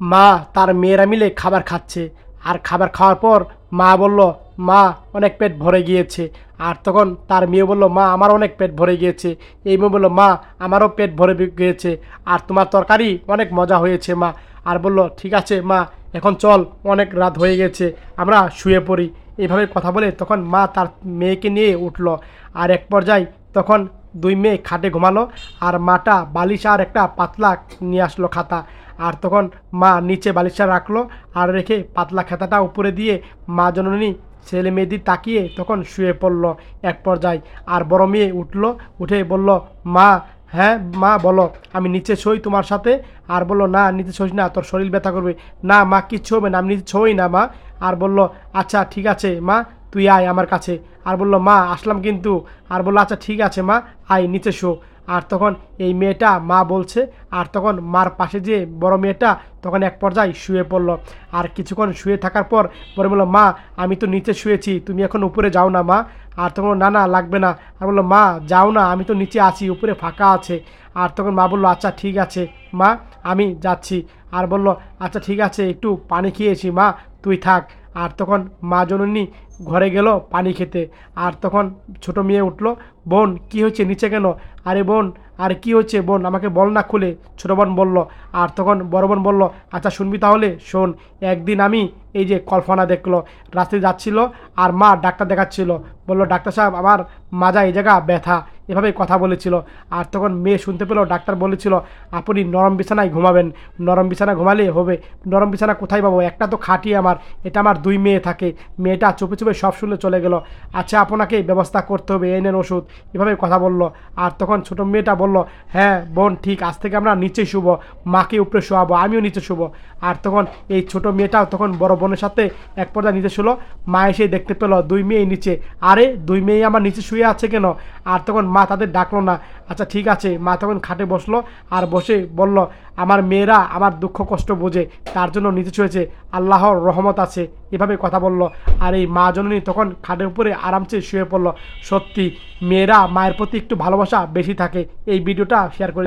মা তার মেয়েরা মিলে খাবার খাচ্ছে। আর খাবার খাওয়ার পর মা বলল, মা অনেক পেট ভরে গিয়েছে। আর তখন তার মেয়ে বলল, মা আমার অনেক পেট ভরে গিয়েছে। এই মেয়ে বলল, মা আমারও পেট ভরে গিয়েছে। আর তোমার তরকারি অনেক মজা হয়েছে মা। আর বলল, ঠিক আছে মা, এখন চল, অনেক রাত হয়ে গেছে, আমরা শুয়ে পড়ি। এইভাবে কথা বলে তখন মা তার মেয়েকে নিয়ে উঠল। আর এক পর্যায়ে তখন দুই মেয়ে খাটে ঘুমালো। আর মাটা বালিশ আর একটা পাতলা নিয়ে আসলো খাতা। আর তখন মা নিচে বালিশটা রাখলো আর রেখে পাতলা খাতাটা উপরে দিয়ে মা জননী ছেলে মেয়েদের তাকিয়ে তখন শুয়ে পড়ল এক পর্যায়ে। আর বড় মেয়ে উঠলো, উঠে বলল, মা, হ্যাঁ মা বলো, আমি নিচে শোই তোমার সাথে? আর বলল, না নিচে শোস না, তোর শরীর ব্যথা করবে। না মা, কিচ্ছু হবে না, আমি নিচে শোই না মা। আর বলল, আচ্ছা ঠিক আছে মা, তুই আয় আমার কাছে। আর বলল, মা আসলাম কিন্তু। আর বলল, আচ্ছা ঠিক আছে মা, আয় নিচে শো। আর তখন এই মেয়েটা মা বলছে। আর তখন মার পাশে যে বড় মেয়েটা তখন এক পর্যায়ে শুয়ে পড়ল। আর কিছুক্ষণ শুয়ে থাকার পর পরে বললো, মা আমি তো নিচে শুয়েছি, তুমি এখন উপরে যাও না মা। আর তখন না না লাগবে না। আর বললো, মা যাও না, আমি তো নিচে আছি, উপরে ফাঁকা আছে। আর তখন মা বললো, আচ্ছা ঠিক আছে মা, আমি যাচ্ছি। আর বলল, আচ্ছা ঠিক আছে, একটু পানি খেয়েছি মা, তুই থাক। আর তখন মা জননী ঘরে গেল পানি খেতে। আর তখন ছোট মেয়ে উঠলো, বোন কি হয়েছে, নিচে কেন? আরে বোন, আর কি হচ্ছে বোন, আমাকে বল না খুলে। ছোটো বোন বলল। আর তখন বড় বোন বলল, আচ্ছা শুনবি তাহলে শোন। একদিন আমি এই যে কল্পনা দেখলো, রাস্তায় যাচ্ছিল আর মা ডাক্তার দেখাচ্ছিল। বলল, ডাক্তার সাহেব আমার মাজা এই জায়গা ব্যথা, এভাবে কথা বলেছিল। আর তখন মেয়ে শুনতে পেল ডাক্তার বলেছিল, আপনি নরম বিছানায় ঘুমাবেন। নরম বিছানা ঘুমালে হবে। নরম বিছানা কোথায় পাবো, একটা তো খাটি আমার, এটা আমার দুই মেয়ে থাকে। মেয়েটা চুপে চুপে সব শুনে চলে গেল। আচ্ছা আপনাকে ব্যবস্থা করতে হবে, এই নেন ওষুধ, এভাবে কথা বলল। আর তখন ছোটো মেয়েটা বলল, হ্যাঁ বোন ঠিক, আজ থেকে আমরা নিচে শুবো, মাকে উপরে শোয়াবো, আমিও নিচে শুবো। আর তখন এই ছোটো মেয়েটাও তখন বড় বোনের সাথে এক পর্যায়ে নিচে শুলো। মা এসে দেখতে পেল দুই মেয়ে নিচে। আরে দুই মেয়ে আমার নিচে শুয়ে আছে কেন? আর তখন মা তাদের ডাকলো না। আচ্ছা ঠিক আছে, মা তখন খাটে বসলো। আর বসে বলল, আমার মেয়েরা আমার দুঃখ কষ্ট বোঝে, তার জন্য নিচে শুয়েছে, আল্লাহর রহমত আছে, এভাবে কথা বলল। আর এই মা জননী তখন খাটের উপরে আরামসে শুয়ে পড়ল। সত্যি মেয়েরা মায়ের প্রতি একটু ভালোবাসা বেশি থাকে। এই ভিডিওটা শেয়ার করে